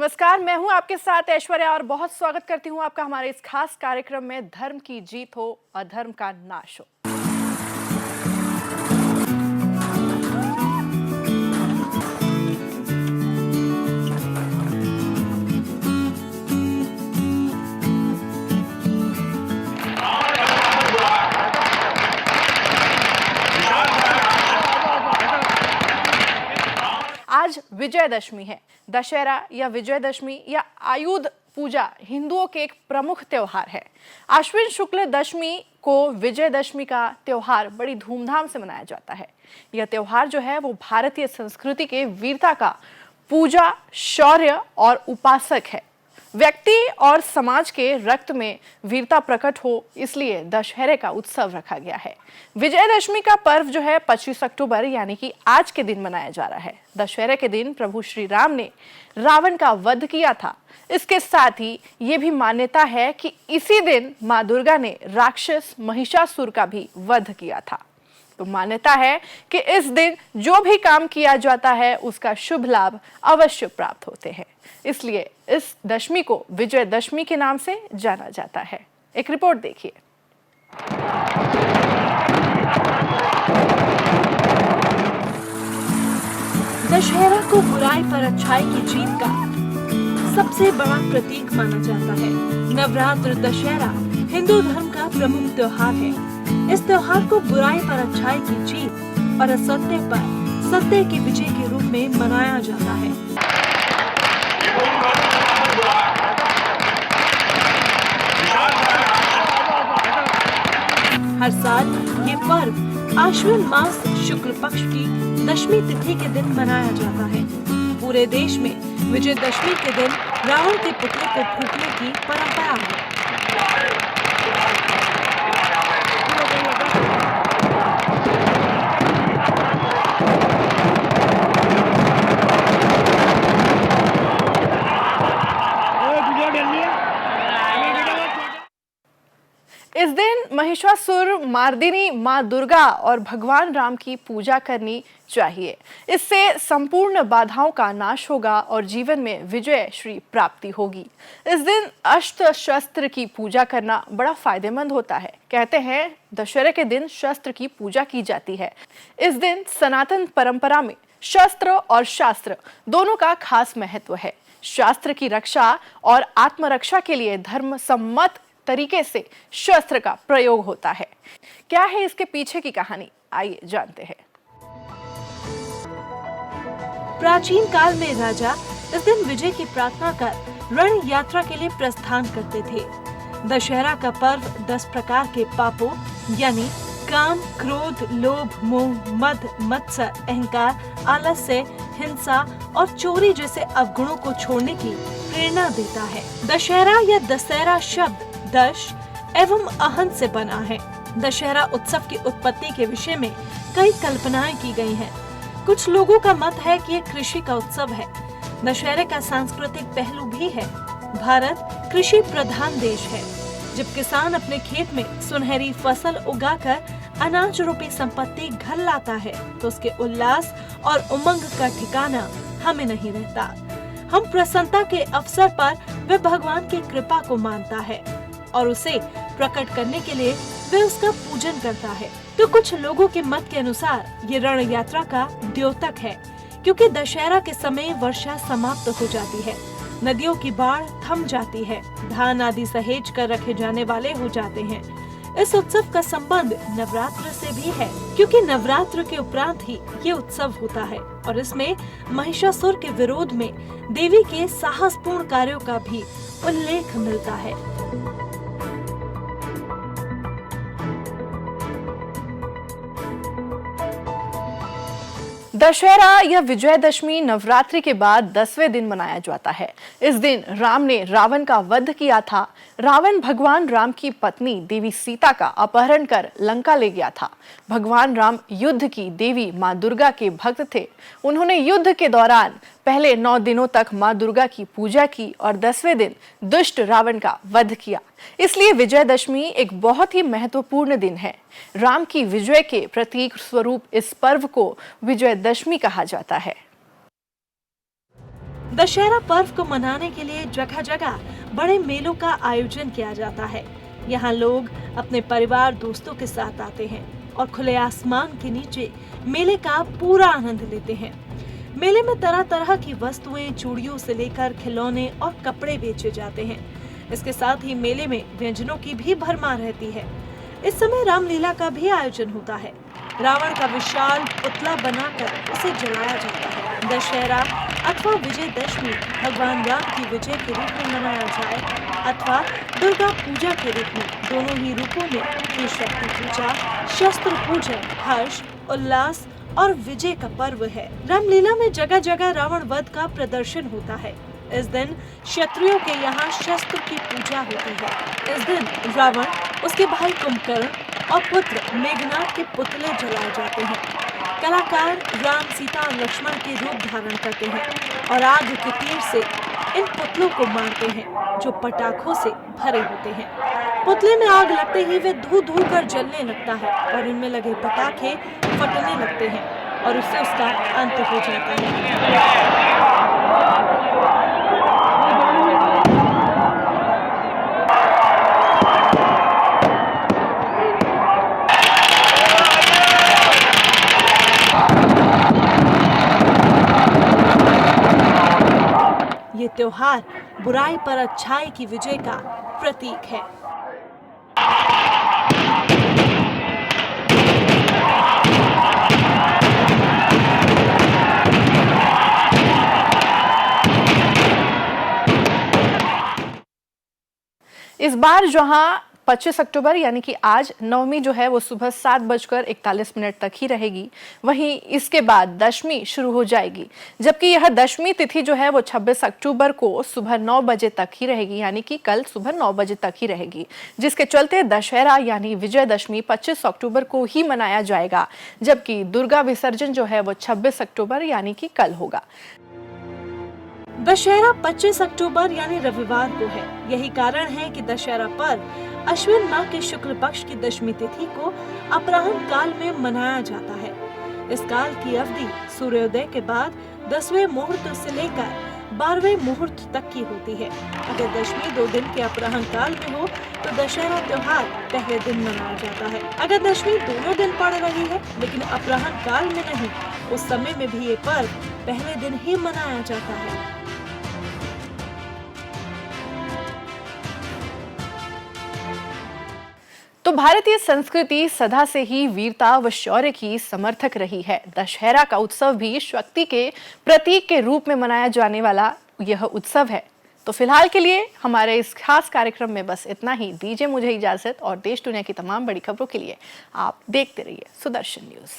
नमस्कार, मैं हूं आपके साथ ऐश्वर्या और बहुत स्वागत करती हूं आपका हमारे इस खास कार्यक्रम में धर्म की जीत हो अधर्म का नाश हो। आज विजयदशमी है। दशहरा या विजयदशमी या आयुध पूजा हिंदुओं के एक प्रमुख त्योहार है। आश्विन शुक्ल दशमी को विजयदशमी का त्योहार बड़ी धूमधाम से मनाया जाता है। यह त्योहार जो है वो भारतीय संस्कृति के वीरता का पूजा, शौर्य और उपासक है। व्यक्ति और समाज के रक्त में वीरता प्रकट हो, इसलिए दशहरे का उत्सव रखा गया है। विजयदशमी का पर्व जो है 25 अक्टूबर यानी कि आज के दिन मनाया जा रहा है। दशहरे के दिन प्रभु श्री राम ने रावण का वध किया था। इसके साथ ही ये भी मान्यता है कि इसी दिन मां दुर्गा ने राक्षस महिषासुर का भी वध किया था। तो मान्यता है कि इस दिन जो भी काम किया जाता है उसका शुभ लाभ अवश्य प्राप्त होते हैं। इसलिए इस दशमी को विजयदशमी के नाम से जाना जाता है। एक रिपोर्ट देखिए। दशहरा को बुराई पर अच्छाई की जीत का सबसे बड़ा प्रतीक माना जाता है। नवरात्र दशहरा हिंदू धर्म का प्रमुख त्योहार है। इस त्योहार को बुराई पर अच्छाई की जीत और असत्य पर सत्य की विजय के रूप में मनाया जाता है। हर साल ये पर्व आश्विन मास शुक्ल पक्ष की दशमी तिथि के दिन मनाया जाता है। पूरे देश में विजयदशमी के दिन रावण के पुतले को फूंकने की परंपरा है। इस दिन महिषासुर मार्दिनी मां दुर्गा और भगवान राम की पूजा करनी चाहिए। इससे संपूर्ण बाधाओं का नाश होगा और जीवन में विजय श्री प्राप्ति होगी। इस दिन अस्त्र शस्त्र की पूजा करना बड़ा फायदेमंद होता है। कहते हैं दशहरे के दिन शस्त्र की पूजा की जाती है। इस दिन सनातन परंपरा में शस्त्र और शास्त्र दोनों का खास महत्व है। शास्त्र की रक्षा और आत्मरक्षा के लिए धर्म सम्मत तरीके से शस्त्र का प्रयोग होता है। क्या है इसके पीछे की कहानी, आइए जानते हैं। प्राचीन काल में राजा इस दिन विजय की प्रार्थना कर रण यात्रा के लिए प्रस्थान करते थे। दशहरा का पर्व 10 प्रकार के पापों यानी काम, क्रोध, लोभ, मोह, मद, मत्सर, अहंकार, आलस्य, हिंसा और चोरी जैसे अवगुणों को छोड़ने की प्रेरणा देता है। दशहरा या दशहरा शब्द दश एवं अहन से बना है। दशहरा उत्सव की उत्पत्ति के विषय में कई कल्पनाएं की गई हैं। कुछ लोगों का मत है कि यह कृषि का उत्सव है। दशहरे का सांस्कृतिक पहलू भी है। भारत कृषि प्रधान देश है। जब किसान अपने खेत में सुनहरी फसल उगाकर अनाज रूपी संपत्ति घर लाता है तो उसके उल्लास और उमंग का ठिकाना हमें नहीं रहता। हम प्रसन्नता के अवसर पर वह भगवान की कृपा को मानता है और उसे प्रकट करने के लिए वे उसका पूजन करता है। तो कुछ लोगों के मत के अनुसार ये रण यात्रा का द्योतक है, क्योंकि दशहरा के समय वर्षा समाप्त हो जाती है, नदियों की बाढ़ थम जाती है, धान आदि सहेज कर रखे जाने वाले हो जाते हैं। इस उत्सव का संबंध नवरात्र से भी है, क्योंकि नवरात्र के उपरांत ही ये उत्सव होता है और इसमें महिषासुर के विरोध में देवी के साहसपूर्ण कार्यों का भी उल्लेख मिलता है। दशहरा या विजयदशमी नवरात्रि के बाद 10वें दिन मनाया जाता है। इस दिन राम ने रावण का वध किया था। रावण भगवान राम की पत्नी देवी सीता का अपहरण कर लंका ले गया था। भगवान राम युद्ध की देवी मां दुर्गा के भक्त थे। उन्होंने युद्ध के दौरान पहले 9 दिनों तक मां दुर्गा की पूजा की और 10वें दिन दुष्ट रावण का वध किया। इसलिए विजयदशमी एक बहुत ही महत्वपूर्ण दिन है। राम की विजय के प्रतीक स्वरूप इस पर्व को विजयदशमी कहा जाता है। दशहरा पर्व को मनाने के लिए जगह जगह बड़े मेलों का आयोजन किया जाता है। यहाँ लोग अपने परिवार दोस्तों के साथ आते हैं और खुले आसमान के नीचे मेले का पूरा आनंद लेते हैं। मेले में तरह तरह की वस्तुएं, चूड़ियों से लेकर खिलौने और कपड़े बेचे जाते हैं। इसके साथ ही मेले में व्यंजनों की भी भरमार रहती है। इस समय रामलीला का भी आयोजन होता है। रावण का विशाल पुतला बनाकर उसे जलाया जाता है। दशहरा अथवा विजयदशमी भगवान राम की विजय के रूप में मनाया जाए अथवा दुर्गा पूजा के रूप में, दोनों ही रूपों में श्री शक्ति पूजा, शस्त्र पूजन, हर्ष, उल्लास और विजय का पर्व है। रामलीला में जगह जगह रावण वध का प्रदर्शन होता है। इस दिन क्षत्रियों के यहाँ शस्त्र की पूजा होती है। इस दिन रावण, उसके भाई कुंभकर्ण और पुत्र मेघनाद के पुतले जलाए जाते हैं। कलाकार राम, सीता और लक्ष्मण के रूप धारण करते हैं और आग के तीर से इन पुतलों को मारते हैं जो पटाखों से भरे होते हैं। पुतले में आग लगते ही वे धू धू कर जलने लगता है और इनमें लगे पटाखे फटने लगते हैं और उससे उसका अंत हो जाता है। ये त्योहार बुराई पर अच्छाई की विजय का प्रतीक है। इस बार जहां 25 अक्टूबर यानी कि आज नवमी जो है वो सुबह 7:41 तक ही रहेगी, वहीं इसके बाद दशमी शुरू हो जाएगी, जबकि यह दशमी तिथि जो है वो 26 अक्टूबर को सुबह 9 बजे तक ही रहेगी, यानी कि कल सुबह 9 बजे तक ही रहेगी, जिसके चलते दशहरा यानी विजयदशमी 25 अक्टूबर को ही मनाया जाएगा, जबकि दुर्गा विसर्जन जो है वो 26 अक्टूबर यानी कि कल होगा। दशहरा 25 अक्टूबर यानी रविवार को है। यही कारण है कि दशहरा पर्व अश्विन माह के शुक्ल पक्ष की दशमी तिथि को अपराह्न काल में मनाया जाता है। इस काल की अवधि सूर्योदय के बाद 10वें मुहूर्त से लेकर 12वें मुहूर्त तक की होती है। अगर दशमी 2 दिन के अपराह्न काल में हो तो दशहरा त्योहार पहले दिन मनाया जाता है। अगर दशमी दोनों दिन पड़ रही है लेकिन अपराह्न काल में नहीं, उस समय में भी ये पर्व पहले दिन ही मनाया जाता है। तो भारतीय संस्कृति सदा से ही वीरता व शौर्य की समर्थक रही है। दशहरा का उत्सव भी शक्ति के प्रतीक के रूप में मनाया जाने वाला यह उत्सव है। तो फिलहाल के लिए हमारे इस खास कार्यक्रम में बस इतना ही। दीजिए मुझे इजाजत और देश दुनिया की तमाम बड़ी खबरों के लिए आप देखते रहिए सुदर्शन न्यूज।